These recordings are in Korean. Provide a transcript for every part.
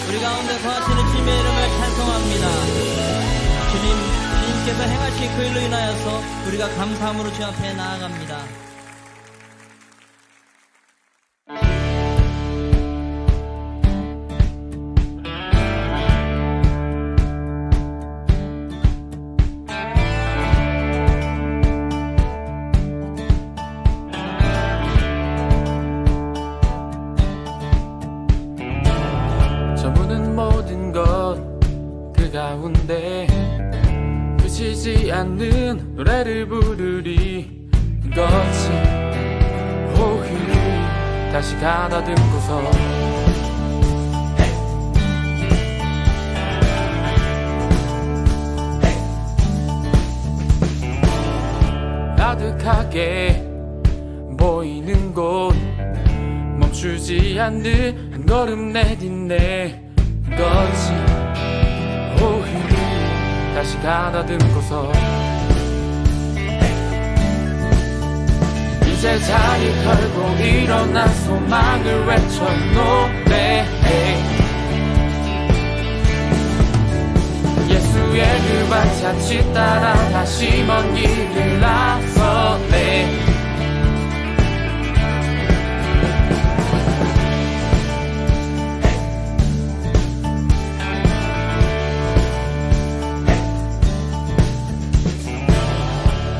우리 가운데 거하시는 주님의 이름을 찬송합니다. 주님께서 행하신 그 일로 인하여서 우리가 감사함으로 주 앞에 나아갑니다. 저무는 모든 것 그 가운데 그치지 않는 노래를 부르리. 그것이 오히려 다시 가다듬고서 가득하게 보이는 곳 멈추지 않는 한 걸음 내딛네. 그것이 오히려 다시 가다듬고서 이제 자리 털고 일어나 소망을 외쳐 노래해. 예수의 그 발자취 따라 다시 먼 길을 나서네.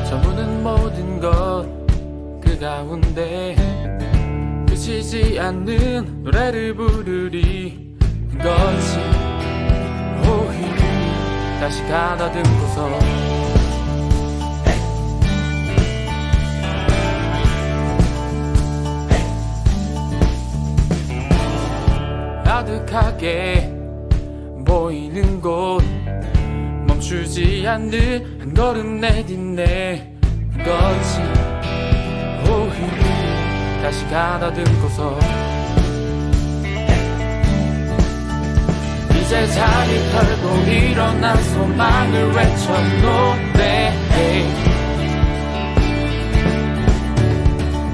저무는 모든 것 그 가운데 그치지 않는 노래를 부르리. 그것이 오히려 다시 가다듬고서 가득하게 보이는 곳 멈추지 않는 한 걸음 내딛네. 그것이 오히려 다시 가다듬고서 이제 자리 털고 일어나 소망을 외쳐 노래해.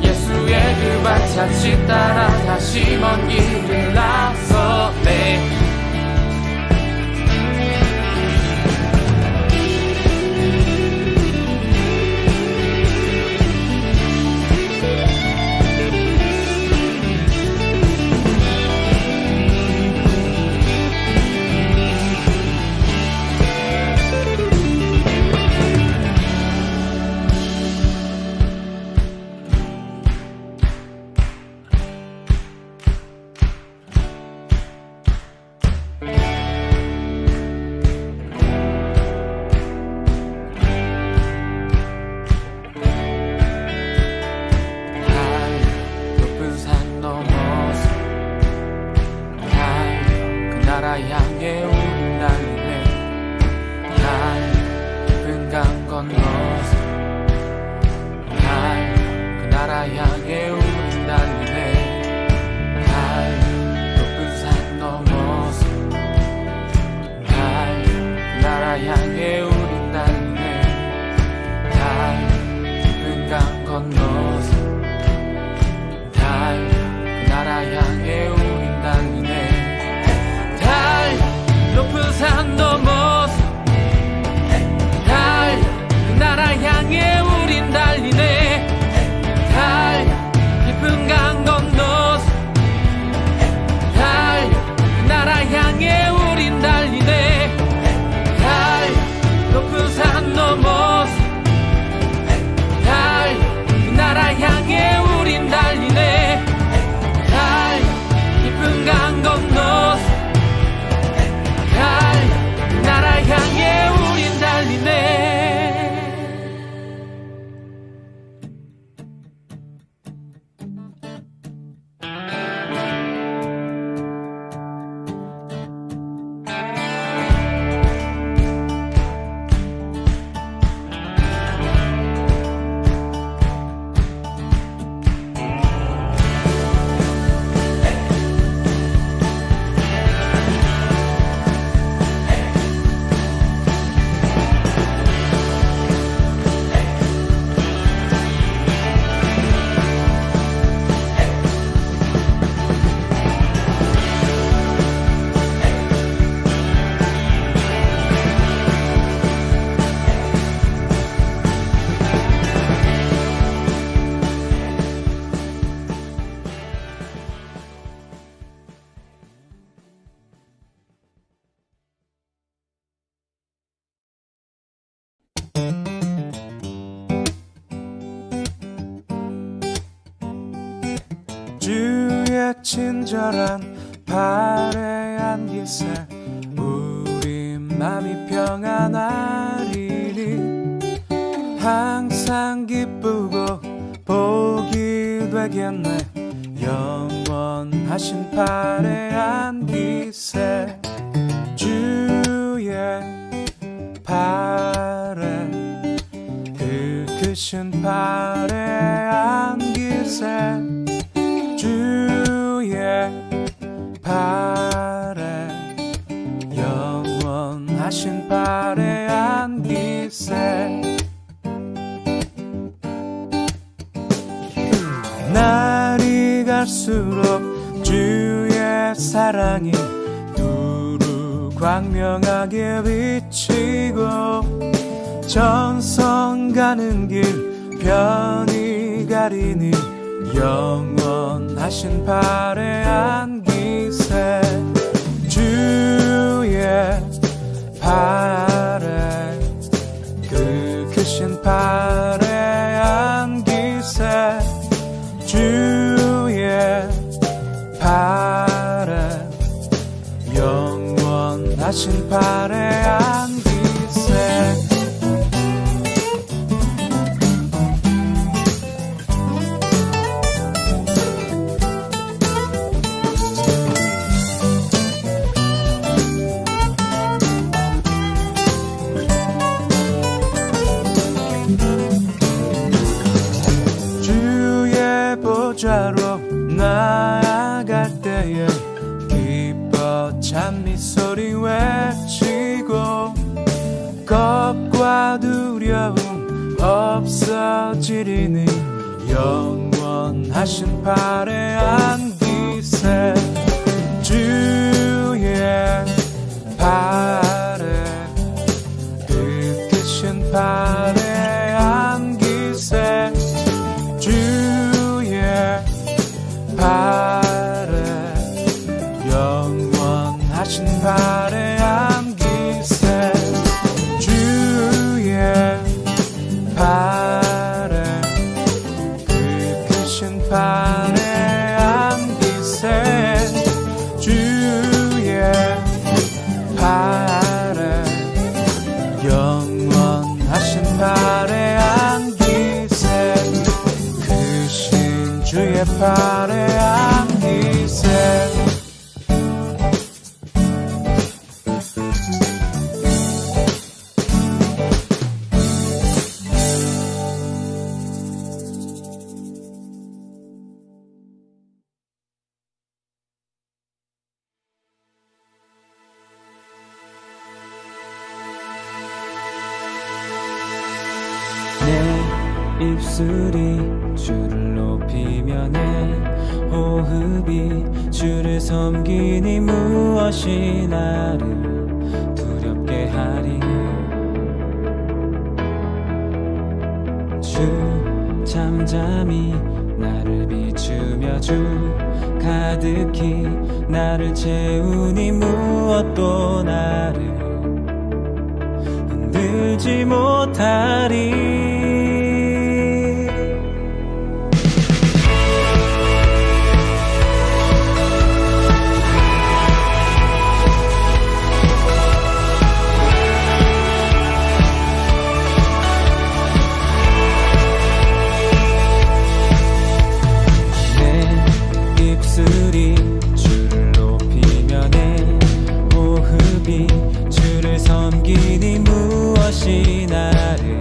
예수의 그 발자취 따라 다시 먼 길을 나서네. 향해 우리 달리네. 달 깊은 강 건너서 달 그 나라 향해 우리 달리네. 달 높은 산 넘어서 달 그 나라 향해 우리 달리네. 달 깊은 강 건너서 달 그 나라 향해 우리 달리네. 높은 산 넘어서 달 그 나라 향해 우린 달리네. 달 주의 친절한 발에 안기세 우리 맘이 평안하리니 항상 기쁘고 복이 되겠네 영원하신 발에 안기세 주의 발에 그 크신 발에 안기세 주의 발에 영원하신 발에 안기세 날이 갈수록 주의 사랑이 두루 광명하게 비치고 전성 가는 길 편히 가리니 영원하신 발에 안기세 주의 발에 그 크신 발에 안기세 주의 발에 영원하신 발에 안기세 보좌로 나아갈 때에 기뻐 찬미 소리 외치고 겁과 두려움 없어지리니 영원하신 발에 안기세 주의 발에 그 크신 발에 안기세 발에 영원하신 발에 안기세 주의 발에 그 크신 발에 안기세 주의 발에 영원하신 발에 안기세 크신 주의 발에 안기세 내 입술이 주를 높이며 내 호흡이 주를 섬기니 무엇이 나를 두렵게 하리 주 잠잠히 나를 비추며 주 가득히 나를 채우니 무엇도 나를 흔들지 못하리 주를 높이며 내 호흡이 주를 섬기니 무엇이 나를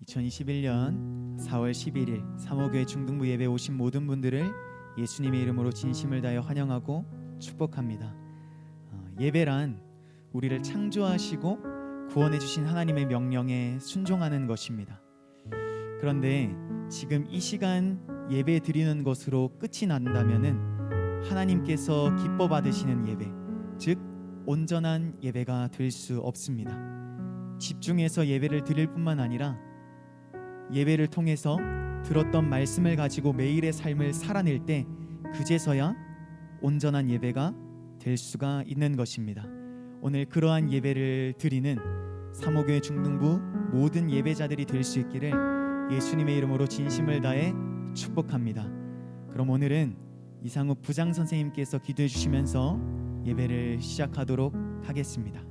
2021년 4월 11일 사모교회 중등부 예배 오신 모든 분들을 예수님의 이름으로 진심을 다해 환영하고 축복합니다. 예배란 우리를 창조하시고 구원해 주신 하나님의 명령에 순종하는 것입니다. 그런데 지금 이 시간 예배 드리는 것으로 끝이 난다면은 하나님께서 기뻐 받으시는 예배, 즉 온전한 예배가 될 수 없습니다. 집중해서 예배를 드릴 뿐만 아니라 예배를 통해서 들었던 말씀을 가지고 매일의 삶을 살아낼 때 그제서야 온전한 예배가 될 수가 있는 것입니다. 오늘 그러한 예배를 드리는 사모교회 중등부 모든 예배자들이 될 수 있기를 예수님의 이름으로 진심을 다해 축복합니다. 그럼 오늘은 이상욱 부장 선생님께서 기도해 주시면서 예배를 시작하도록 하겠습니다.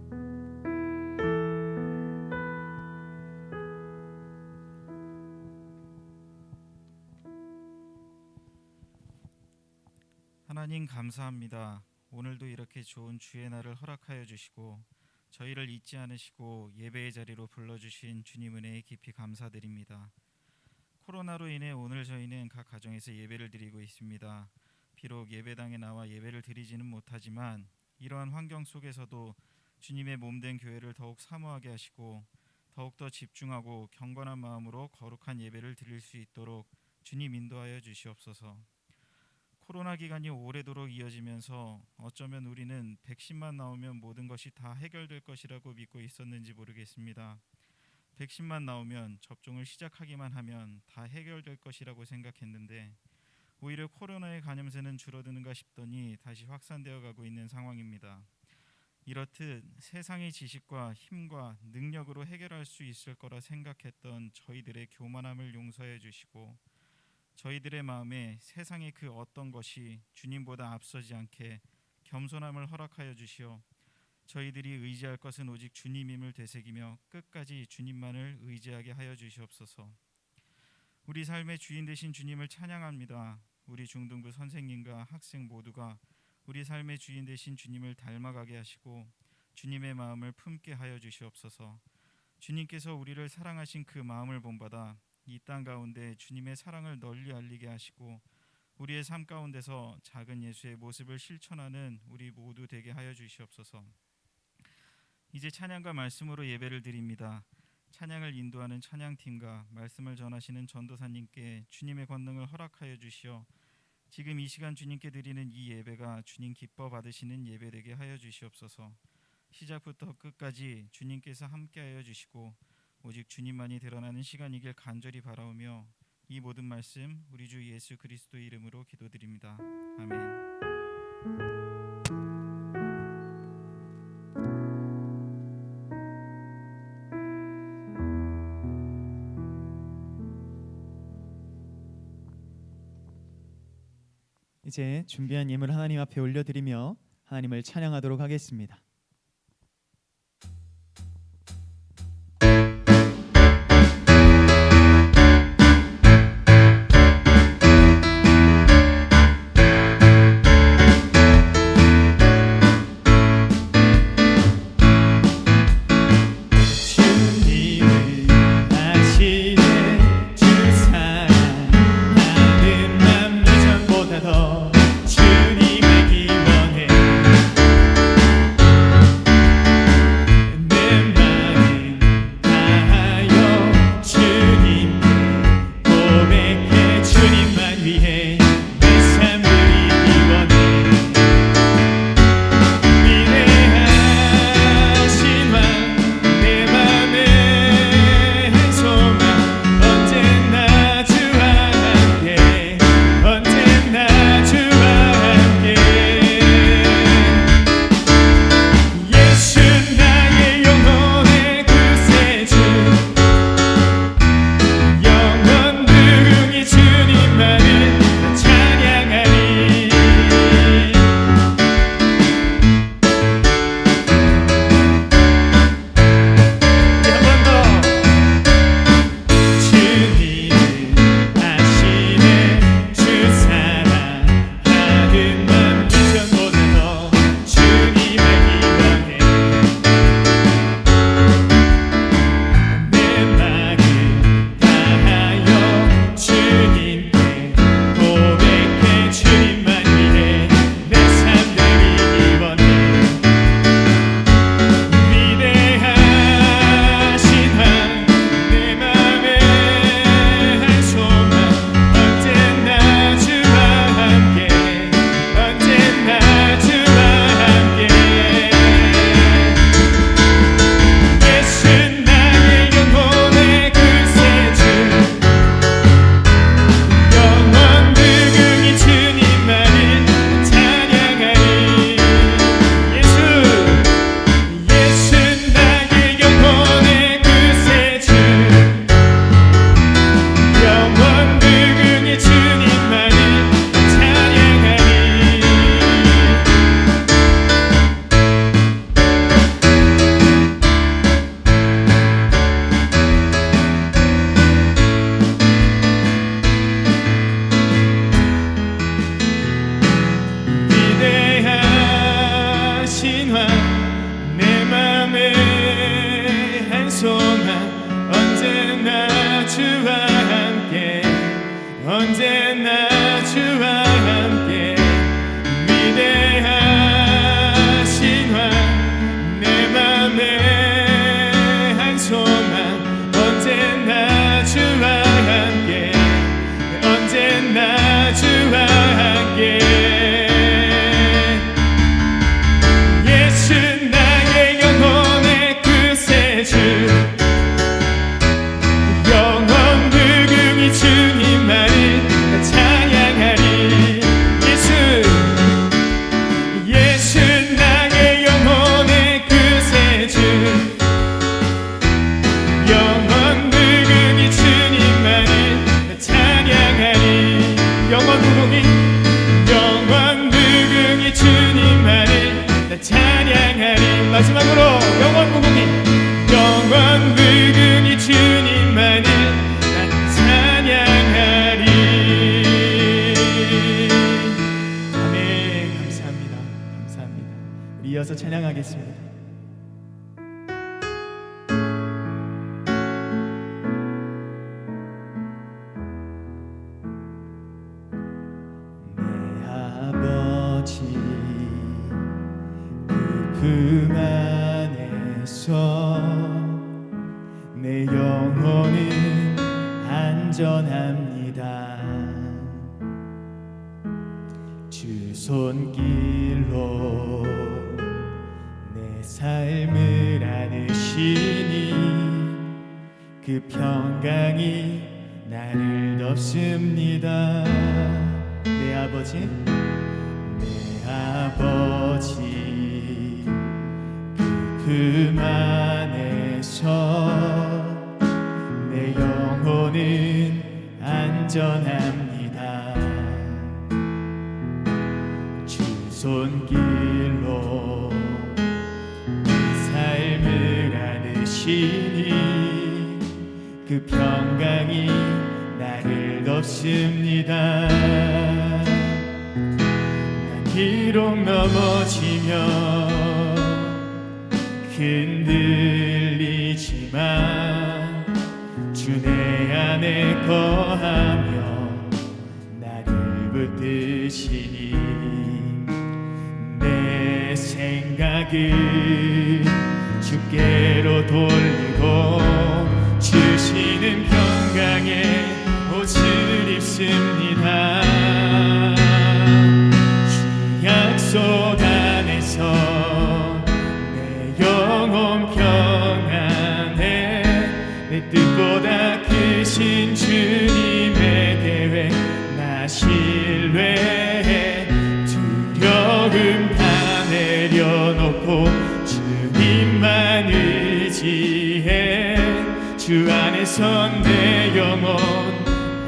하나님 감사합니다. 오늘도 이렇게 좋은 주의 날을 허락하여 주시고 저희를 잊지 않으시고 예배의 자리로 불러주신 주님 은혜에 깊이 감사드립니다. 코로나로 인해 오늘 저희는 각 가정에서 예배를 드리고 있습니다. 비록 예배당에 나와 예배를 드리지는 못하지만 이러한 환경 속에서도 주님의 몸된 교회를 더욱 사모하게 하시고 더욱더 집중하고 경건한 마음으로 거룩한 예배를 드릴 수 있도록 주님 인도하여 주시옵소서. 코로나 기간이 오래도록 이어지면서 어쩌면 우리는 백신만 나오면 모든 것이 다 해결될 것이라고 믿고 있었는지 모르겠습니다. 백신만 나오면 접종을 시작하기만 하면 다 해결될 것이라고 생각했는데 오히려 코로나의 감염세는 줄어드는가 싶더니 다시 확산되어 가고 있는 상황입니다. 이렇듯 세상의 지식과 힘과 능력으로 해결할 수 있을 거라 생각했던 저희들의 교만함을 용서해 주시고 저희들의 마음에 세상의 그 어떤 것이 주님보다 앞서지 않게 겸손함을 허락하여 주시어 저희들이 의지할 것은 오직 주님임을 되새기며 끝까지 주님만을 의지하게 하여 주시옵소서. 우리 삶의 주인 되신 주님을 찬양합니다. 우리 중등부 선생님과 학생 모두가 우리 삶의 주인 되신 주님을 닮아가게 하시고 주님의 마음을 품게 하여 주시옵소서. 주님께서 우리를 사랑하신 그 마음을 본받아 이 땅 가운데 주님의 사랑을 널리 알리게 하시고 우리의 삶 가운데서 작은 예수의 모습을 실천하는 우리 모두 되게 하여 주시옵소서. 이제 찬양과 말씀으로 예배를 드립니다. 찬양을 인도하는 찬양팀과 말씀을 전하시는 전도사님께 주님의 권능을 허락하여 주시어 지금 이 시간 주님께 드리는 이 예배가 주님 기뻐 받으시는 예배 되게 하여 주시옵소서. 시작부터 끝까지 주님께서 함께하여 주시고 오직 주님만이 드러나는 시간이길 간절히 바라오며 이 모든 말씀 우리 주 예수 그리스도 이름으로 기도드립니다. 아멘. 이제 준비한 예물 하나님 앞에 올려드리며 하나님을 찬양하도록 하겠습니다. 주님의 기원해 언제나 주와 함께 위대하신 왕 내 맘에 한 소망 언제나 주와 함께 언제나 주와 함께 예수 나의 영혼의 구세주 영원 무궁히 주님만을 찬양하리 예수 나의 영혼의 구세주 영원 무궁히 주님만을 찬양하리 영원 무궁히 주님만을 찬양하리 마지막으로 영원 무궁히 주님만을 찬양하리 아멘. 감사합니다. 우리 이어서 찬양하겠습니다. 내 아버지 그 품 안에서 내 영혼은 안전합니다. 주 손길로 내 삶을 안으시니 그 평강이 나를 덮습니다. 내 아버지 그 품 안에서 내 영혼은 안전합니다. 주 손길로 내 삶을 안으시니 그 평강이 나를 덮습니다. 난 비록 넘어지며 흔들리지만 주 내 안에 거하며 나를 붙드시니 내 생각을 주께로 돌리고 주시는 평강의 옷을 입습니다. 주 약속 안에서 영원 평안해 내 뜻보다 크신 주님의 계획 나 신뢰해 두려움 다 내려놓고 주님만 의지해 주 안에서 내 영혼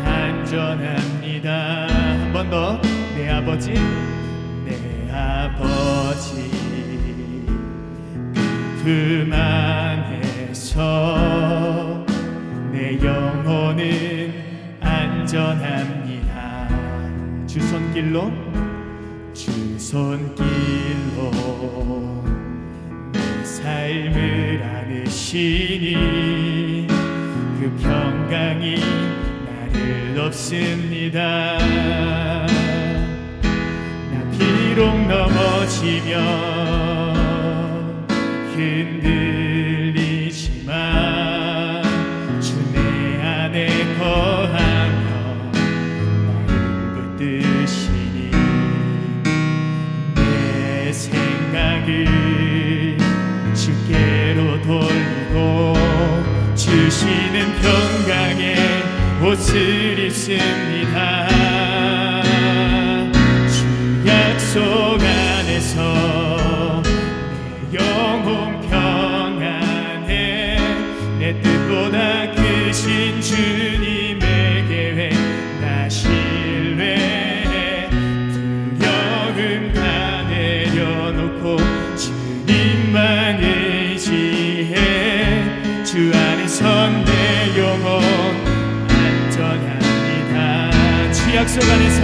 안전합니다. 한 번 더 내 아버지 품 안에서 내 영혼은 안전합니다. 주 손길로 내 삶을 안으시니 그 평강이 나를 덮습니다. 나 비록 넘어지며 흔들리지만 주 내 안에 거하며 나를 붙드시니 내 생각을 주께로 돌리고 주시는 평강의 옷을 입습니다. 주 약속 안에서 영혼 평안해 내 뜻보다 크신 주님의 계획 나 신뢰해 두려움 다 내려놓고 주님만 의지해 주 안에서 내 영혼 안전합니다. 주 약속 안에서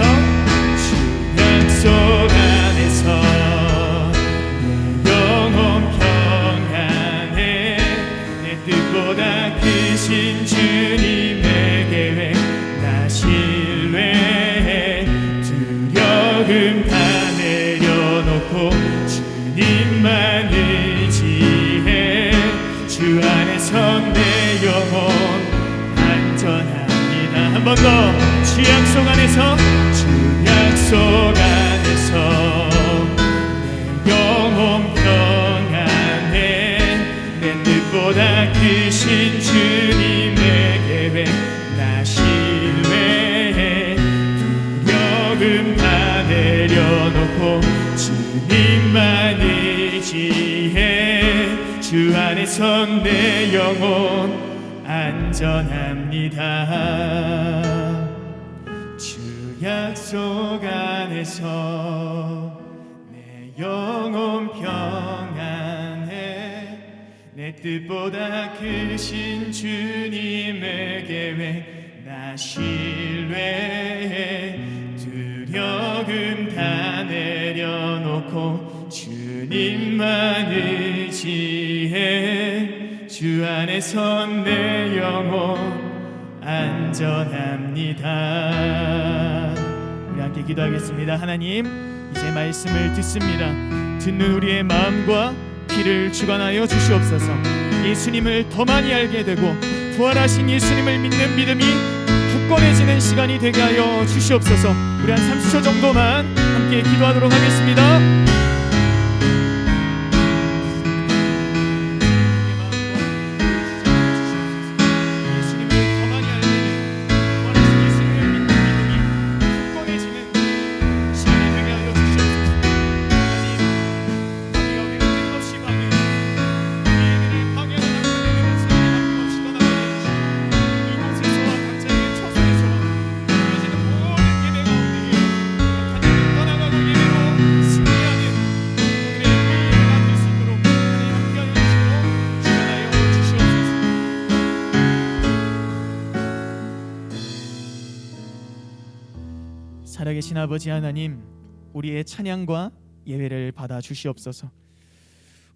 뜻보다 크신 주님의 계획 나 신뢰해 두려움 다 내려놓고 주님만 의지해 주 안에서 내 영혼 안전합니다. 한 번 더. 주 약속 안에서 주 약속 안에서 내 영혼 평안해 내 뜻보다 크신 주님의 계획 나 신뢰해 두려움 다 내려놓고 주님만 의지해 주 안에서 내 영혼 안전합니다. 주 약속 안에서 내 영혼 평안해 내 뜻보다 크신 주님의 계획 나 신뢰해 두려움 다 내려놓고 주님만 의지해 주 안에서 내 영혼 안전합니다. 우리 함께 기도하겠습니다. 하나님, 이제 말씀을 듣습니다. 듣는 우리의 마음과 귀를 주관하여 주시옵소서. 예수님을 더 많이 알게 되고 부활하신 예수님을 믿는 믿음이 굳건해지는 시간이 되게 하여 주시옵소서. 우리 한 30초 정도만 함께 기도하도록 하겠습니다. 살아계신 아버지 하나님, 우리의 찬양과 예배를 받아 주시옵소서.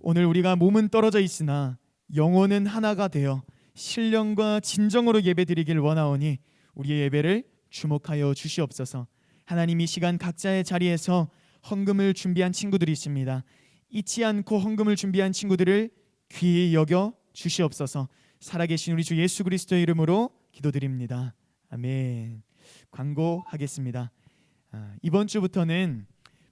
오늘 우리가 몸은 떨어져 있으나 영혼은 하나가 되어 신령과 진정으로 예배드리길 원하오니 우리의 예배를 주목하여 주시옵소서. 하나님, 이 시간 각자의 자리에서 헌금을 준비한 친구들이 있습니다. 잊지 않고 헌금을 준비한 친구들을 귀히 여겨 주시옵소서. 살아계신 우리 주 예수 그리스도의 이름으로 기도드립니다. 아멘. 광고하겠습니다. 이번 주부터는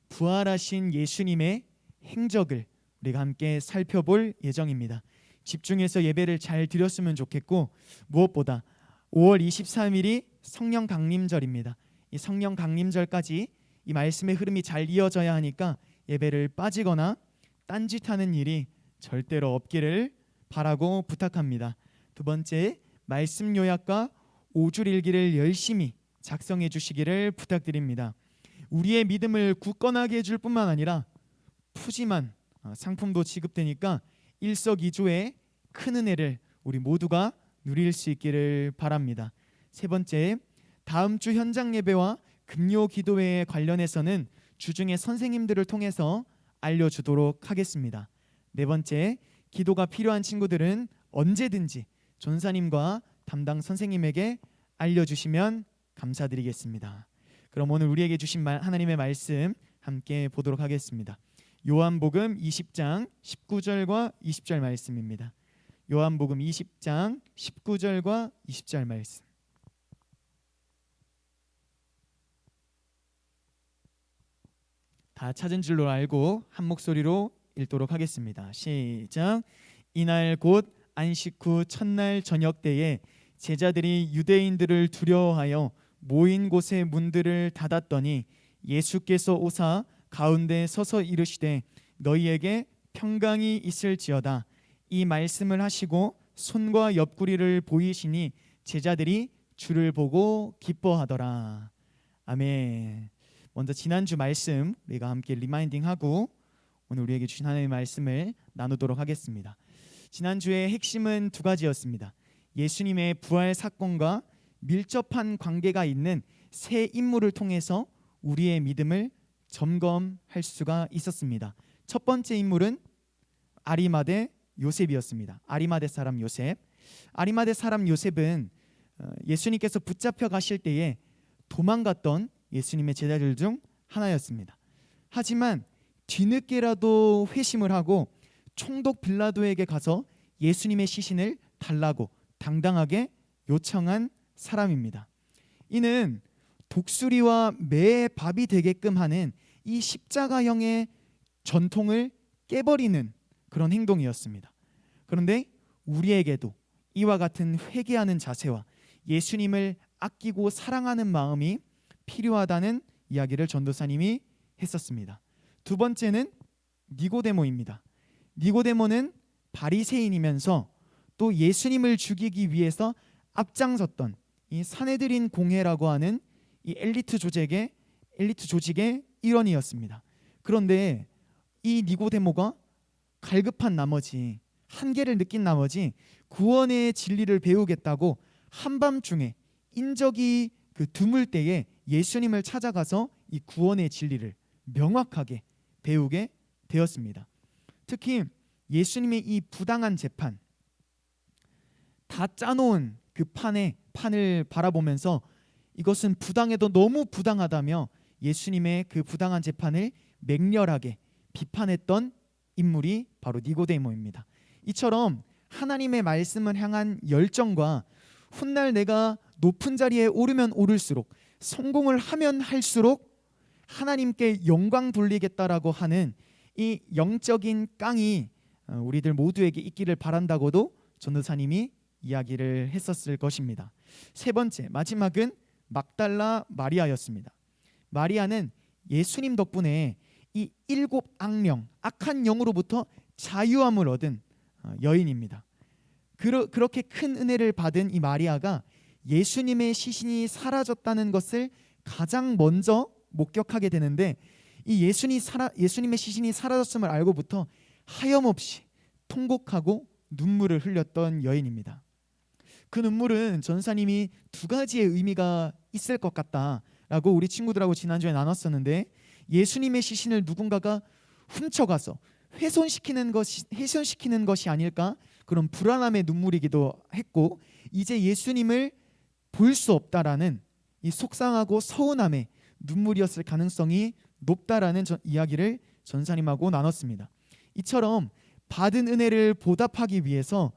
부활하신 예수님의 행적을 우리가 함께 살펴볼 예정입니다. 집중해서 예배를 잘 드렸으면 좋겠고, 무엇보다 5월 23일이 성령 강림절입니다. 이 성령 강림절까지 이 말씀의 흐름이 잘 이어져야 하니까 예배를 빠지거나 딴짓하는 일이 절대로 없기를 바라고 부탁합니다. 두 번째, 말씀 요약과 5줄 일기를 열심히 작성해 주시기를 부탁드립니다. 우리의 믿음을 굳건하게 해줄 뿐만 아니라 푸짐한 상품도 지급되니까 일석이조의 큰 은혜를 우리 모두가 누릴 수 있기를 바랍니다. 세 번째, 다음 주 현장 예배와 금요 기도회에 관련해서는 주중에 선생님들을 통해서 알려주도록 하겠습니다. 네 번째, 기도가 필요한 친구들은 언제든지 전사님과 담당 선생님에게 알려주시면 감사드리겠습니다. 그럼 오늘 우리에게 주신 하나님의 말씀 함께 보도록 하겠습니다. 요한복음 20장 19절과 20절 말씀입니다. 요한복음 20장 19절과 20절 말씀. 다 찾은 줄로 알고 한 목소리로 읽도록 하겠습니다. 시작. 이날 곧 안식 후 첫날 저녁 때에 제자들이 유대인들을 두려워하여 모인 곳의 문들을 닫았더니 예수께서 오사 가운데 서서 이르시되 너희에게 평강이 있을지어다. 이 말씀을 하시고 손과 옆구리를 보이시니 제자들이 주를 보고 기뻐하더라. 아멘. 먼저 지난주 말씀 우리가 함께 리마인딩하고 오늘 우리에게 주신 하나님의 말씀을 나누도록 하겠습니다. 지난주의 핵심은 두 가지였습니다. 예수님의 부활 사건과 밀접한 관계가 있는 세 인물을 통해서 우리의 믿음을 점검할 수가 있었습니다. 첫 번째 인물은 아리마대 요셉이었습니다. 아리마대 사람 요셉. 아리마대 사람 요셉은 예수님께서 붙잡혀 가실 때에 도망갔던 예수님의 제자들 중 하나였습니다. 하지만 뒤늦게라도 회심을 하고 총독 빌라도에게 가서 예수님의 시신을 달라고 당당하게 요청한 사람입니다. 이는 독수리와 매의 밥이 되게끔 하는 이 십자가형의 전통을 깨버리는 그런 행동이었습니다. 그런데 우리에게도 이와 같은 회개하는 자세와 예수님을 아끼고 사랑하는 마음이 필요하다는 이야기를 전도사님이 했었습니다. 두 번째는 니고데모입니다. 니고데모는 바리새인이면서 또 예수님을 죽이기 위해서 앞장섰던 이 사내들인 공회라고 하는 이 엘리트 조직의 일원이었습니다. 그런데 이 니고데모가 갈급한 나머지, 한계를 느낀 나머지 구원의 진리를 배우겠다고 한밤중에 인적이 드물 때에 예수님을 찾아가서 이 구원의 진리를 명확하게 배우게 되었습니다. 특히 예수님의 이 부당한 재판, 다 짜놓은 그 판을 바라보면서 이것은 부당해도 너무 부당하다며 예수님의 그 부당한 재판을 맹렬하게 비판했던 인물이 바로 니고데모입니다. 이처럼 하나님의 말씀을 향한 열정과 훗날 내가 높은 자리에 오르면 오를수록, 성공을 하면 할수록 하나님께 영광 돌리겠다라고 하는 이 영적인 깡이 우리들 모두에게 있기를 바란다고도 전도사님이 이야기를 했었을 것입니다. 세 번째, 마지막은 막달라 마리아였습니다. 마리아는 예수님 덕분에 이 7 악령, 악한 영으로부터 자유함을 얻은 여인입니다. 그렇게 큰 은혜를 받은 이 마리아가 예수님의 시신이 사라졌다는 것을 가장 먼저 목격하게 되는데, 이 예수님의 시신이 사라졌음을 알고부터 하염없이 통곡하고 눈물을 흘렸던 여인입니다. 그 눈물은 전사님이 두 가지의 의미가 있을 것 같다라고 우리 친구들하고 지난주에 나눴었는데, 예수님의 시신을 누군가가 훔쳐가서 훼손시키는 것이 아닐까, 그런 불안함의 눈물이기도 했고, 이제 예수님을 볼 수 없다라는 이 속상하고 서운함의 눈물이었을 가능성이 높다라는 이야기를 전사님하고 나눴습니다. 이처럼 받은 은혜를 보답하기 위해서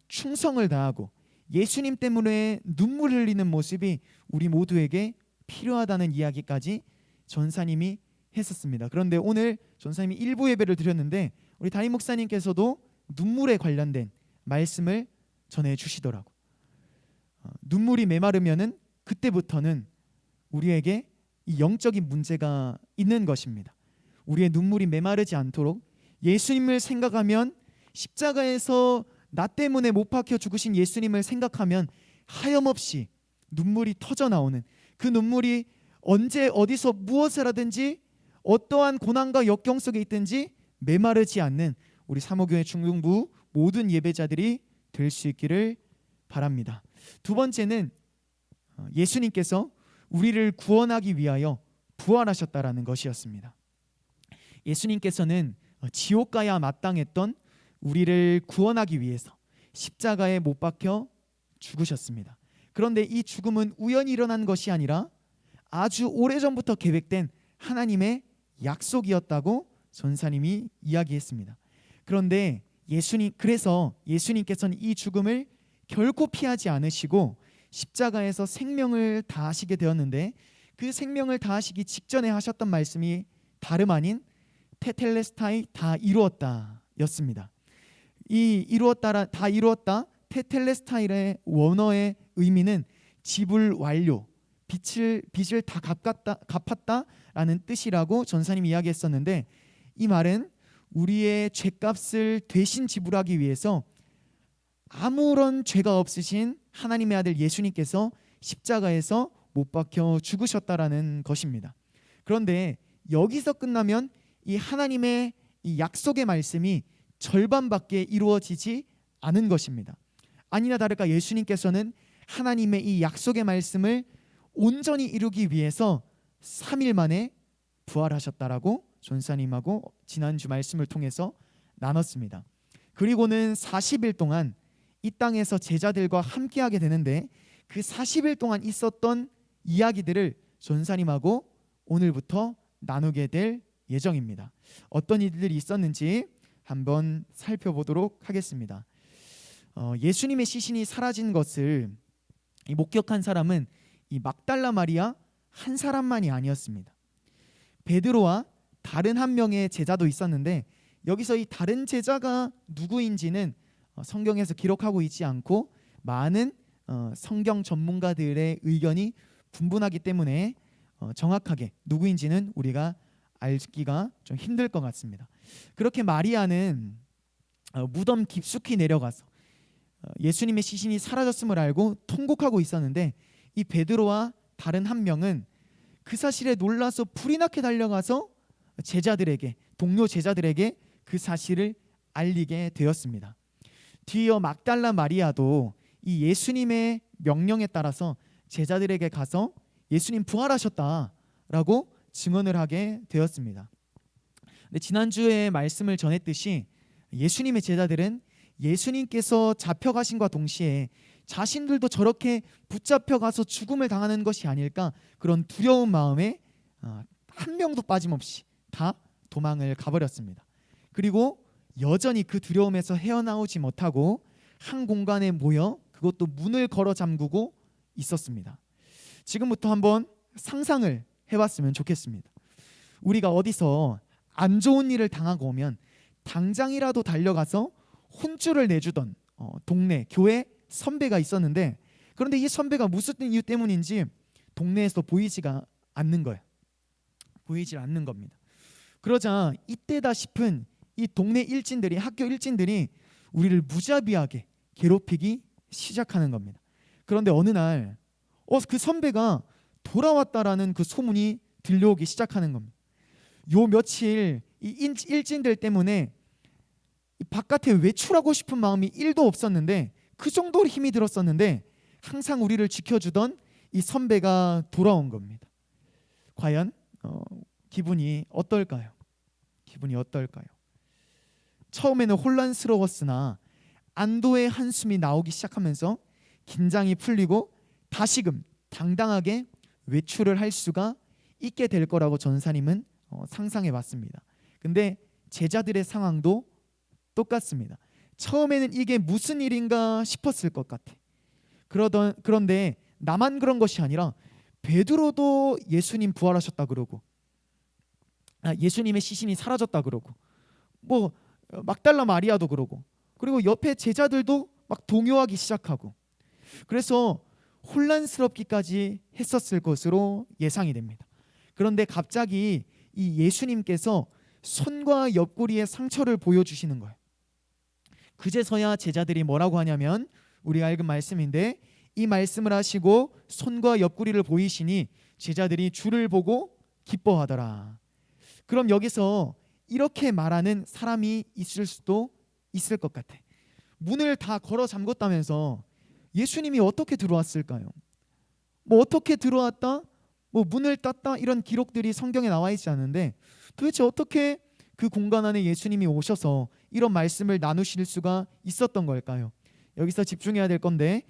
충성을 다하고 예수님 때문에 눈물 흘리는 모습이 우리 모두에게 필요하다는 이야기까지 전사님이 했었습니다. 그런데 오늘 전사님이 일부 예배를 드렸는데 우리 담임 목사님께서도 눈물에 관련된 말씀을 전해주시더라고. 눈물이 메마르면은 그때부터는 우리에게 이 영적인 문제가 있는 것입니다. 우리의 눈물이 메마르지 않도록 예수님을 생각하면, 십자가에서 나 때문에 못 박혀 죽으신 예수님을 생각하면 하염없이 눈물이 터져 나오는, 그 눈물이 언제 어디서 무엇을 하든지 어떠한 고난과 역경 속에 있든지 메마르지 않는 우리 사모교회 중등부 모든 예배자들이 될 수 있기를 바랍니다. 두 번째는 예수님께서 우리를 구원하기 위하여 부활하셨다라는 것이었습니다. 예수님께서는 지옥 가야 마땅했던 우리를 구원하기 위해서 십자가에 못 박혀 죽으셨습니다. 그런데 이 죽음은 우연히 일어난 것이 아니라 아주 오래전부터 계획된 하나님의 약속이었다고 전사님이 이야기했습니다. 그런데 그래서 예수님께서는 이 죽음을 결코 피하지 않으시고 십자가에서 생명을 다하시게 되었는데, 그 생명을 다하시기 직전에 하셨던 말씀이 다름 아닌 테텔레스타이, 다 이루었다 였습니다. 이 다 이루었다, 테텔레스타이의 원어의 의미는 지불 완료, 빚을 다 갚았다라는 뜻이라고 전사님이 이야기했었는데, 이 말은 우리의 죄값을 대신 지불하기 위해서 아무런 죄가 없으신 하나님의 아들 예수님께서 십자가에서 못 박혀 죽으셨다라는 것입니다. 그런데 여기서 끝나면 이 하나님의 이 약속의 말씀이 절반밖에 이루어지지 않은 것입니다. 아니나 다를까 예수님께서는 하나님의 이 약속의 말씀을 온전히 이루기 위해서 3일 만에 부활하셨다라고 전사님하고 지난주 말씀을 통해서 나눴습니다. 그리고는 40일 동안 이 땅에서 제자들과 함께하게 되는데, 그 40일 동안 있었던 이야기들을 전사님하고 오늘부터 나누게 될 예정입니다. 어떤 일들이 있었는지 한번 살펴보도록 하겠습니다. 예수님의 시신이 사라진 것을 목격한 사람은 이 막달라 마리아 한 사람만이 아니었습니다. 베드로와 다른 한 명의 제자도 있었는데 여기서 이 다른 제자가 누구인지는 성경에서 기록하고 있지 않고 많은 성경 전문가들의 의견이 분분하기 때문에 정확하게 누구인지는 우리가 알기가 좀 힘들 것 같습니다. 그렇게 마리아는 무덤 깊숙이 내려가서 예수님의 시신이 사라졌음을 알고 통곡하고 있었는데 이 베드로와 다른 한 명은 그 사실에 놀라서 불이 나게 달려가서 제자들에게, 동료 제자들에게 그 사실을 알리게 되었습니다. 뒤이어 막달라 마리아도 이 예수님의 명령에 따라서 제자들에게 가서 예수님 부활하셨다라고 증언을 하게 되었습니다. 근데 지난주에 말씀을 전했듯이 예수님의 제자들은 예수님께서 잡혀가신과 동시에 자신들도 저렇게 붙잡혀가서 죽음을 당하는 것이 아닐까 그런 두려운 마음에 한 명도 빠짐없이 다 도망을 가버렸습니다. 그리고 여전히 그 두려움에서 헤어나오지 못하고 한 공간에 모여 그것도 문을 걸어 잠그고 있었습니다. 지금부터 한번 상상을 해봤으면 좋겠습니다. 우리가 어디서 안 좋은 일을 당하고 오면 당장이라도 달려가서 혼쭐을 내주던 동네 교회 선배가 있었는데 그런데 이 선배가 무슨 이유 때문인지 동네에서 보이지가 않는 거예요. 보이질 않는 겁니다. 그러자 이때다 싶은 이 동네 일진들이, 학교 일진들이 우리를 무자비하게 괴롭히기 시작하는 겁니다. 그런데 어느 날 그 선배가 돌아왔다라는 그 소문이 들려오기 시작하는 겁니다. 요 며칠 이 일진들 때문에 바깥에 외출하고 싶은 마음이 1도 없었는데 그 정도로 힘이 들었었는데 항상 우리를 지켜주던 이 선배가 돌아온 겁니다. 과연 기분이 어떨까요? 기분이 어떨까요? 처음에는 혼란스러웠으나 안도의 한숨이 나오기 시작하면서 긴장이 풀리고 다시금 당당하게 외출을 할 수가 있게 될 거라고 전사님은 상상해 봤습니다. 근데 제자들의 상황도 똑같습니다. 처음에는 이게 무슨 일인가 싶었을 것 같아. 그런데 나만 그런 것이 아니라 베드로도 예수님 부활하셨다 그러고 예수님의 시신이 사라졌다 그러고 뭐 막달라 마리아도 그러고 그리고 옆에 제자들도 막 동요하기 시작하고 그래서 혼란스럽기까지 했었을 것으로 예상이 됩니다. 그런데 갑자기 이 예수님께서 손과 옆구리에 상처를 보여주시는 거예요. 그제서야 제자들이 뭐라고 하냐면 우리가 읽은 말씀인데 이 말씀을 하시고 손과 옆구리를 보이시니 제자들이 주를 보고 기뻐하더라. 그럼 여기서 이렇게 말하는 사람이 있을 수도 있을 것 같아. 문을 다 걸어 잠궜다면서 예수님이 어떻게 들어왔을까요? 뭐 어떻게 들어왔다? 뭐 문을 땄다? 이런 기록들이 성경에 나와 있지 않은데 도대체 어떻게 그 공간 안에 예수님이 오셔서 이런 말씀을 나누실 수가 있었던 걸까요? 여기서 집중해야 될 건데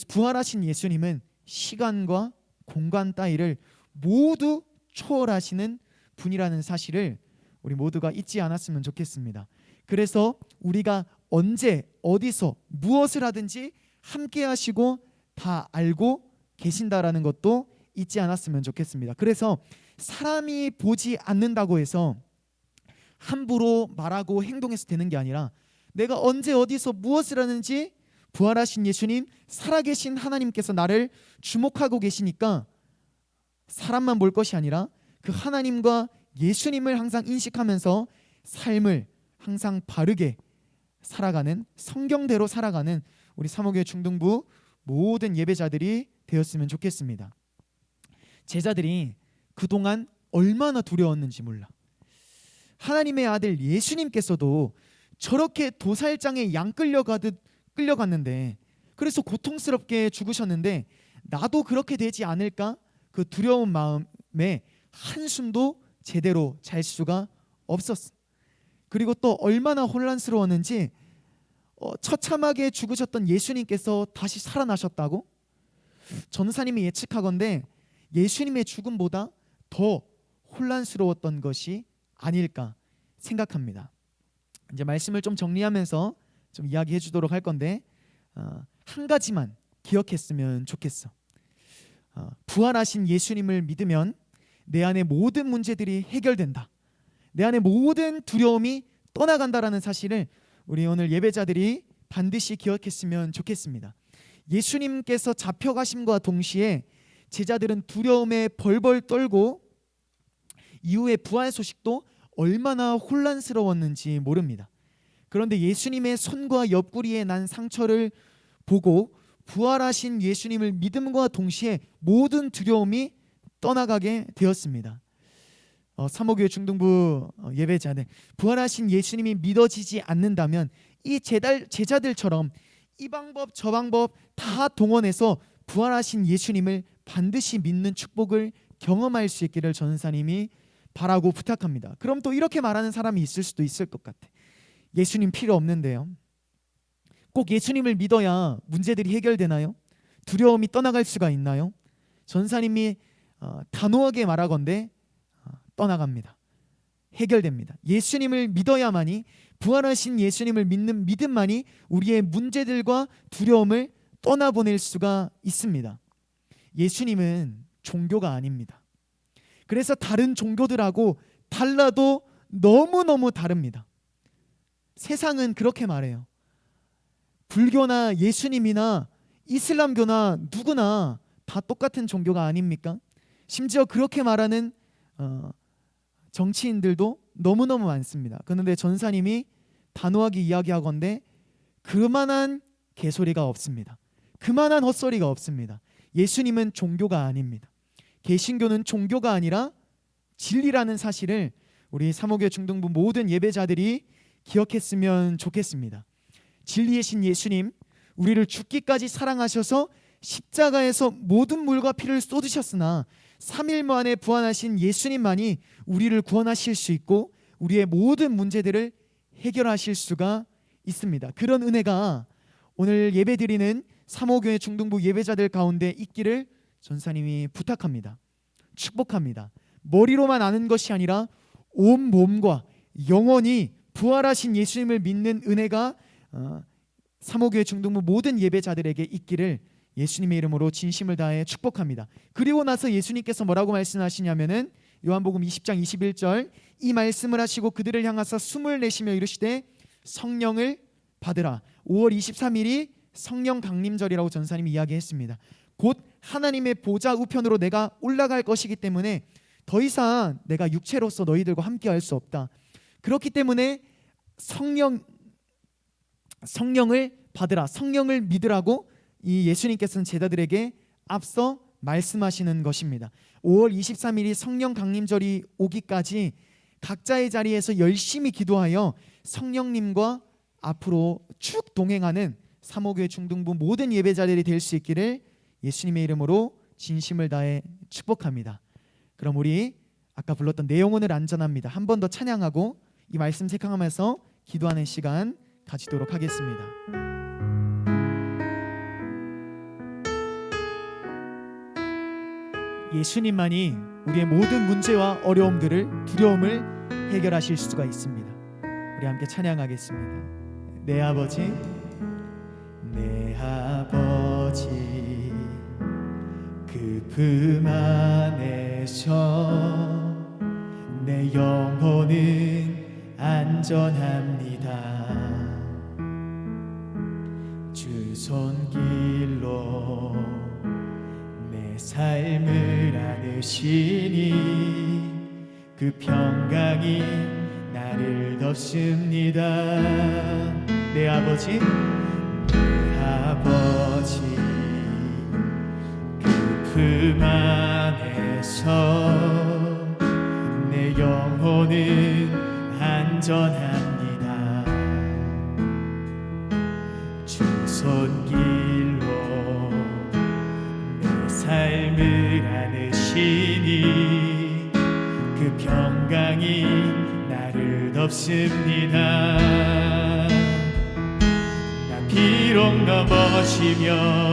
부활하신 예수님은 시간과 공간 따위를 모두 초월하시는 분이라는 사실을 우리 모두가 잊지 않았으면 좋겠습니다. 그래서 우리가 언제 어디서 무엇을 하든지 함께 하시고 다 알고 계신다라는 것도 잊지 않았으면 좋겠습니다. 그래서 사람이 보지 않는다고 해서 함부로 말하고 행동해서 되는 게 아니라 내가 언제 어디서 무엇을 하는지 부활하신 예수님, 살아계신 하나님께서 나를 주목하고 계시니까 사람만 볼 것이 아니라 그 하나님과 예수님을 항상 인식하면서 삶을 항상 바르게 살아가는, 성경대로 살아가는 우리 사모교회 중등부 모든 예배자들이 되었으면 좋겠습니다. 제자들이 그동안 얼마나 두려웠는지 몰라. 하나님의 아들 예수님께서도 저렇게 도살장에 양 끌려갔는데 그래서 고통스럽게 죽으셨는데 나도 그렇게 되지 않을까? 그 두려운 마음에 한숨도 제대로 잘 수가 없었어. 그리고 또 얼마나 혼란스러웠는지 처참하게 죽으셨던 예수님께서 다시 살아나셨다고? 전사님이 예측하건대 예수님의 죽음보다 더 혼란스러웠던 것이 아닐까 생각합니다. 이제 말씀을 좀 정리하면서 좀 이야기해 주도록 할 건데 한 가지만 기억했으면 좋겠어. 부활하신 예수님을 믿으면 내 안의 모든 문제들이 해결된다. 내 안의 모든 두려움이 떠나간다라는 사실을 우리 오늘 예배자들이 반드시 기억했으면 좋겠습니다. 예수님께서 잡혀가심과 동시에 제자들은 두려움에 벌벌 떨고 이후에 부활 소식도 얼마나 혼란스러웠는지 모릅니다. 그런데 예수님의 손과 옆구리에 난 상처를 보고 부활하신 예수님을 믿음과 동시에 모든 두려움이 떠나가게 되었습니다. 사모교회 중등부 예배자들, 부활하신 예수님이 믿어지지 않는다면 이 제자들처럼 이 방법 저 방법 다 동원해서 부활하신 예수님을 반드시 믿는 축복을 경험할 수 있기를 전사님이 바라고 부탁합니다. 그럼 또 이렇게 말하는 사람이 있을 수도 있을 것 같아. 예수님 필요 없는데요. 꼭 예수님을 믿어야 문제들이 해결되나요? 두려움이 떠나갈 수가 있나요? 전사님이 단호하게 말하건대 떠나갑니다. 해결됩니다. 예수님을 믿어야만이, 부활하신 예수님을 믿는 믿음만이 우리의 문제들과 두려움을 떠나보낼 수가 있습니다. 예수님은 종교가 아닙니다. 그래서 다른 종교들하고 달라도 너무너무 다릅니다. 세상은 그렇게 말해요. 불교나 예수님이나 이슬람교나 누구나 다 똑같은 종교가 아닙니까? 심지어 그렇게 말하는 정치인들도 너무너무 많습니다. 그런데 전사님이 단호하게 이야기하건대 그만한 개소리가 없습니다. 그만한 헛소리가 없습니다. 예수님은 종교가 아닙니다. 개신교는 종교가 아니라 진리라는 사실을 우리 사모교회 중등부 모든 예배자들이 기억했으면 좋겠습니다. 진리의 신 예수님, 우리를 죽기까지 사랑하셔서 십자가에서 모든 물과 피를 쏟으셨으나 3일 만에 부활하신 예수님만이 우리를 구원하실 수 있고 우리의 모든 문제들을 해결하실 수가 있습니다. 그런 은혜가 오늘 예배드리는 사모교회 중등부 예배자들 가운데 있기를 전사님이 부탁합니다. 축복합니다. 머리로만 아는 것이 아니라 온 몸과 영원히 부활하신 예수님을 믿는 은혜가 사모교회 중등부 모든 예배자들에게 있기를 예수님의 이름으로 진심을 다해 축복합니다. 그리고 나서 예수님께서 뭐라고 말씀하시냐면은 요한복음 20장 21절, 이 말씀을 하시고 그들을 향하사 숨을 내쉬며 이르시되 성령을 받으라. 5월 23일이 성령 강림절이라고 전사님이 이야기했습니다. 곧 하나님의 보좌 우편으로 내가 올라갈 것이기 때문에 더 이상 내가 육체로서 너희들과 함께할 수 없다. 그렇기 때문에 성령을 받으라, 성령을 믿으라고 이 예수님께서는 제자들에게 앞서 말씀하시는 것입니다. 5월 23일이 성령 강림절이 오기까지 각자의 자리에서 열심히 기도하여 성령님과 앞으로 쭉 동행하는 사모교회 중등부 모든 예배자들이 될 수 있기를 예수님의 이름으로 진심을 다해 축복합니다. 그럼 우리 아까 불렀던 내 영혼을 안전합니다. 한 번 더 찬양하고 이 말씀 생각하면서 기도하는 시간 가지도록 하겠습니다. 예수님만이 우리의 모든 문제와 어려움들을, 두려움을 해결하실 수가 있습니다. 우리 함께 찬양하겠습니다. 내 아버지, 내 아버지, 그 품 안에서 내 영혼은 안전합니다. 주 손길로 내 삶을 안으시니 그 평강이 나를 덮습니다. 내 아버지, 내 아버지, 그 품 안에서 내 영혼은 안전합니다. 주 손길로 내 삶을 안으시니 그 평강이 나를 덮습니다. 나 비록 넘어지며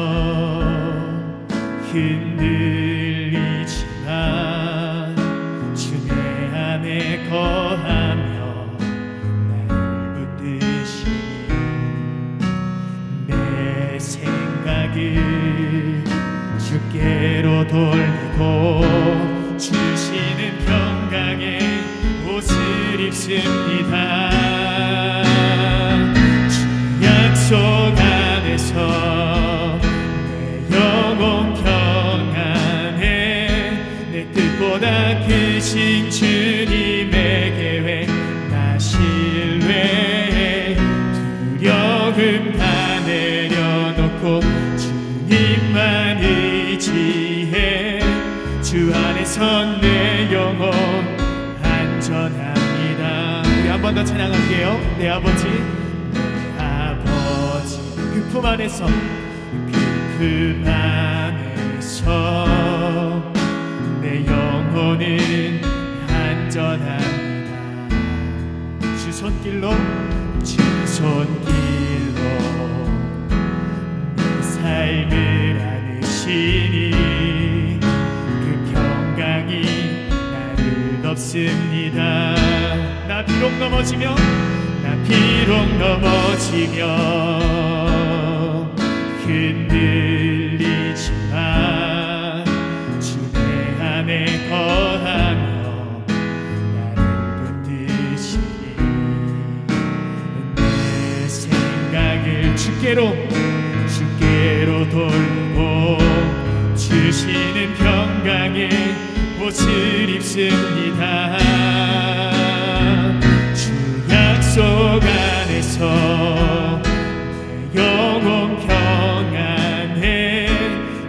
흔들리지만 입습니다. 주 약속 안에서 내 영혼 평안해. 내 뜻보다 크신 주님의 계획 나 신뢰해. 두려움 다 내려놓고 주님만 의지해. 주 안에서 내 영혼 안전합니다. 우리 한 번 더 찬양할게요. 내 아버지, 내 아버지 그 품 안에서, 그 품 안에서 내 영혼은 안전합니다. 주 손길로, 주 손길로 내 삶을 안으시니 그 평강이 나를 덮습니다. 나 비록 넘어지며, 나 비록 넘어지며 흔들리지만 주 내 안에 거하며 나를 붙드시니 내 생각을 주께로 돌고 주시는 평강의 옷을 입습니다. 주 약속 안에서 내 영혼 평안해.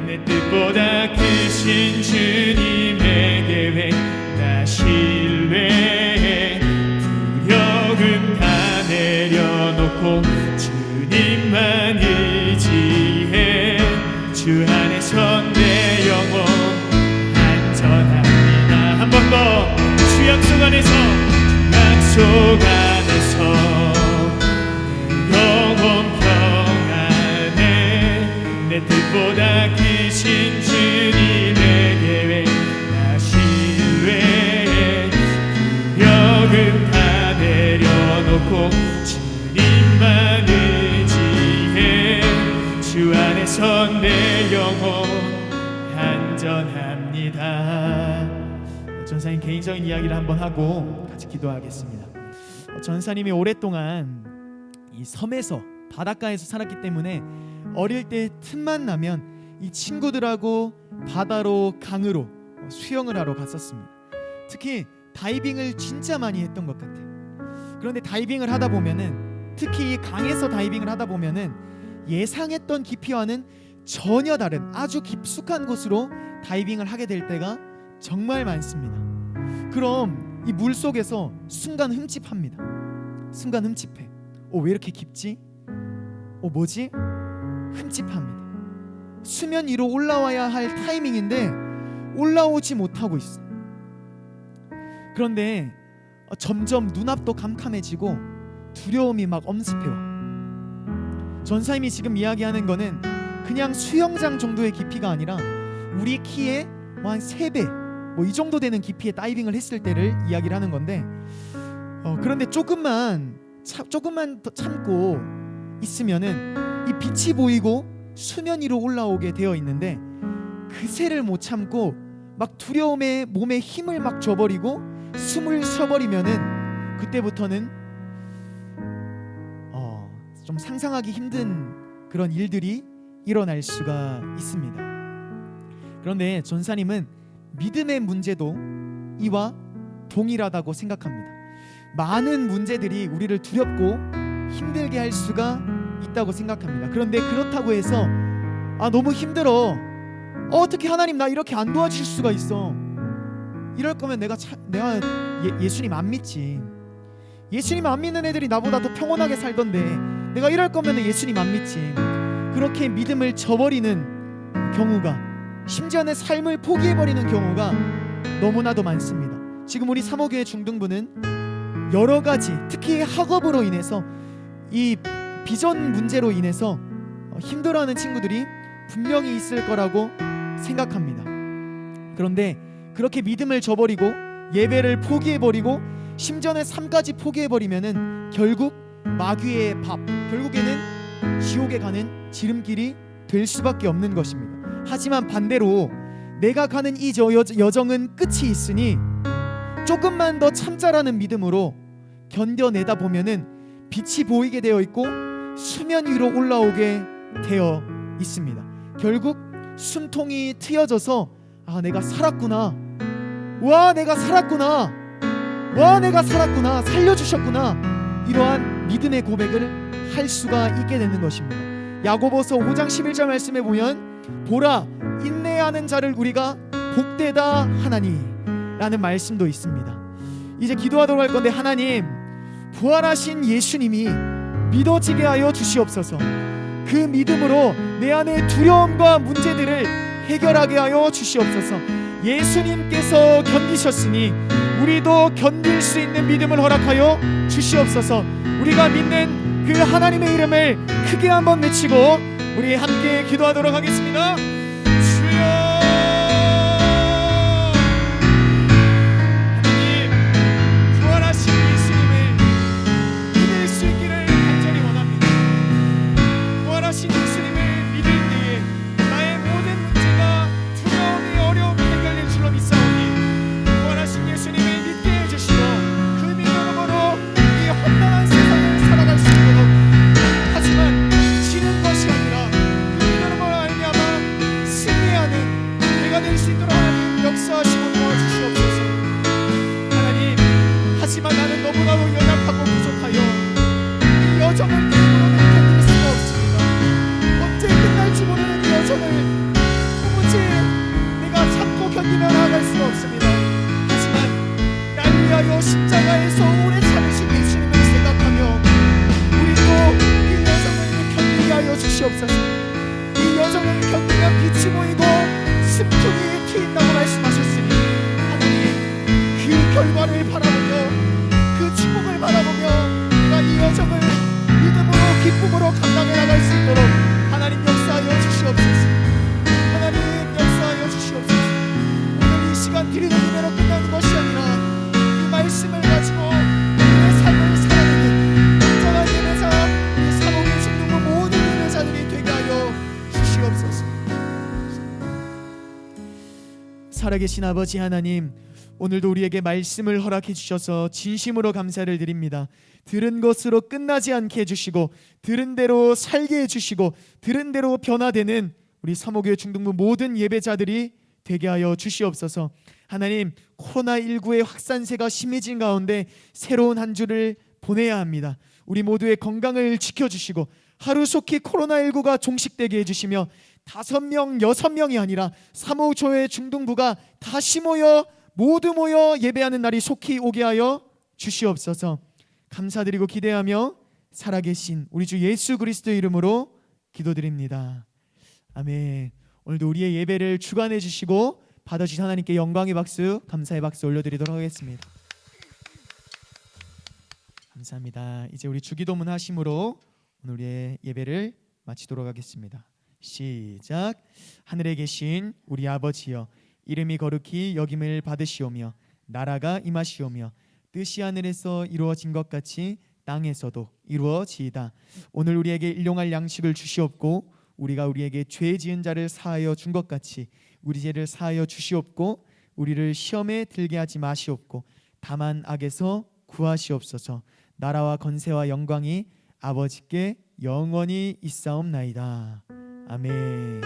내 뜻보다 크신 주님의 계획 나 신뢰해. 두려움 다 내려놓고 주님만 의지해. 주 안에서 내 영혼 안전합니다. 한 번 더. 주 약속 안에서, 주 약속 안에서 내 영혼 평안해. 내 뜻보다 크신 주님의 계획 나 신뢰해. 두려움 다 내려놓고 주님만 의지해. 주 안에서 내 영혼 안전합니다. 전사님 개인적인 이야기를 한번 하고 같이 기도하겠습니다. 전사님이 오랫동안 이 섬에서, 바닷가에서 살았기 때문에 어릴 때 틈만 나면 이 친구들하고 바다로, 강으로 수영을 하러 갔었습니다. 특히 다이빙을 진짜 많이 했던 것 같아요. 그런데 다이빙을 하다 보면은, 특히 이 강에서 다이빙을 하다 보면은 예상했던 깊이와는 전혀 다른 아주 깊숙한 곳으로 다이빙을 하게 될 때가 정말 많습니다. 그럼 이 물 속에서 순간 흠집합니다. 순간 흠집해. 왜 이렇게 깊지? 뭐지? 흠집합니다. 수면 위로 올라와야 할 타이밍인데 올라오지 못하고 있어. 그런데 점점 눈앞도 kamkam해지고 두려움이 막 엄습해와. 전사님이 지금 이야기하는 거는 그냥 수영장 정도의 깊이가 아니라 우리 키의 한 3배 이 정도 되는 깊이의 다이빙을 했을 때를 이야기를 하는 건데, 그런데 조금만 더 참고 있으면은 이 빛이 보이고 수면 위로 올라오게 되어 있는데, 그새를 못 참고 막 두려움에 몸에 힘을 막 줘버리고 숨을 쉬어버리면은 그때부터는 좀 상상하기 힘든 그런 일들이 일어날 수가 있습니다. 그런데 전사님은 믿음의 문제도 이와 동일하다고 생각합니다. 많은 문제들이 우리를 두렵고 힘들게 할 수가 있다고 생각합니다. 그런데 그렇다고 해서 너무 힘들어, 어떻게 하나님 나 이렇게 안 도와주실 수가 있어, 이럴 거면 내가 예수님 안 믿지. 예수님 안 믿는 애들이 나보다 더 평온하게 살던데 내가 이럴 거면 예수님 안 믿지. 그렇게 믿음을 저버리는 경우가, 심지어는 삶을 포기해버리는 경우가 너무나도 많습니다. 지금 우리 사모교회 중등부는 여러 가지, 특히 학업으로 인해서, 이 비전 문제로 인해서 힘들어하는 친구들이 분명히 있을 거라고 생각합니다. 그런데 그렇게 믿음을 저버리고 예배를 포기해버리고 심지어는 삶까지 포기해버리면은 결국 마귀의 밥, 결국에는 지옥에 가는 지름길이 될 수밖에 없는 것입니다. 하지만 반대로 내가 가는 이 여정은 끝이 있으니 조금만 더 참자라는 믿음으로 견뎌내다 보면은 빛이 보이게 되어 있고 수면 위로 올라오게 되어 있습니다. 결국 숨통이 트여져서 내가 살았구나, 와 내가 살았구나, 와 내가 살았구나, 살려주셨구나, 이러한 믿음의 고백을 할 수가 있게 되는 것입니다. 야고보서 5장 11절 말씀에 보면 보라 인내하는 자를 우리가 복되다 하나니 라는 말씀도 있습니다. 이제 기도하도록 할 건데, 하나님 부활하신 예수님이 믿어지게 하여 주시옵소서. 그 믿음으로 내 안의 두려움과 문제들을 해결하게 하여 주시옵소서. 예수님께서 견디셨으니 우리도 견딜 수 있는 믿음을 허락하여 주시옵소서. 우리가 믿는 그 하나님의 이름을 크게 한번 외치고 우리 함께 기도하도록 하겠습니다. 주여, 하나님 부활하신 예수님을 믿을 수 있기를 간절히 원합니다. 부활하신 예수님을 믿을 때에 나의 모든 문제가 두려움이 어려움이 해결될 줄로 믿사오니 부활하신 예수님을 믿게 해주시고 그 믿음으로 이 험난한 세상을 살아갈 수 있도록, 하지만 지는 것이 아니라 그 믿음으로 말미암아 승리하는 내가 될 수 있도록 하나님 역사하시고 도와주시옵소서. 하나님, 하지만 나는 너무나도 연약하고 부족하여 이 여정을 믿음으로는 견딜 수가 없습니다. 언제 끝날지 모르는 이 여정을 도무지 내가 참고 견디며 나아갈 수가 없습니다. 하지만 날 위하여 십자가에서 오래 참으신 예수님을 생각하며 우리도 이 여정을 견디게 하여 주시옵소서. 이 여정을 견디면 빛이 보이고 숨통이 트인다고 말씀하셨으니 하나님, 그 결과를 바라보며 그 축복을 바라보며 내가 이 여정을 믿음으로 기쁨으로 감당해 나갈 수 있도록 하나님 역사하여 주시옵소서. 하나님 역사하여 주시옵소서. 오늘 이 시간 드리는 은혜로 끝나는 것이 아니라 이 말씀을 가지고 우리의 삶을 살아내는 온전한 예배자, 이 사목의 중등부 모든 예배자들이 되게 하여 주시옵소서. 살아계신 아버지 하나님, 오늘도 우리에게 말씀을 허락해 주셔서 진심으로 감사를 드립니다. 들은 것으로 끝나지 않게 해주시고 들은 대로 살게 해주시고 들은 대로 변화되는 우리 사목교회 중등부 모든 예배자들이 되게 하여 주시옵소서. 하나님, 코로나19의 확산세가 심해진 가운데 새로운 한 주를 보내야 합니다. 우리 모두의 건강을 지켜주시고 하루속히 코로나19가 종식되게 해주시며 5명, 6명이 아니라 사목교회 중등부가 다시 모두 모여 예배하는 날이 속히 오게 하여 주시옵소서. 감사드리고 기대하며 살아계신 우리 주 예수 그리스도의 이름으로 기도드립니다. 아멘. 오늘도 우리의 예배를 주관해 주시고 받아주신 하나님께 영광의 박수, 감사의 박수 올려드리도록 하겠습니다. 감사합니다. 이제 우리 주기도문 하심으로 오늘 우리의 예배를 마치도록 하겠습니다. 시작. 하늘에 계신 우리 아버지여, 이름이 거룩히 여김을 받으시오며 나라가 임하시오며 뜻이 하늘에서 이루어진 것 같이 땅에서도 이루어지이다. 오늘 우리에게 일용할 양식을 주시옵고 우리가 우리에게 죄 지은 자를 사하여 준 것 같이 우리 죄를 사하여 주시옵고 우리를 시험에 들게 하지 마시옵고 다만 악에서 구하시옵소서. 나라와 권세와 영광이 아버지께 영원히 있사옵나이다. 아멘.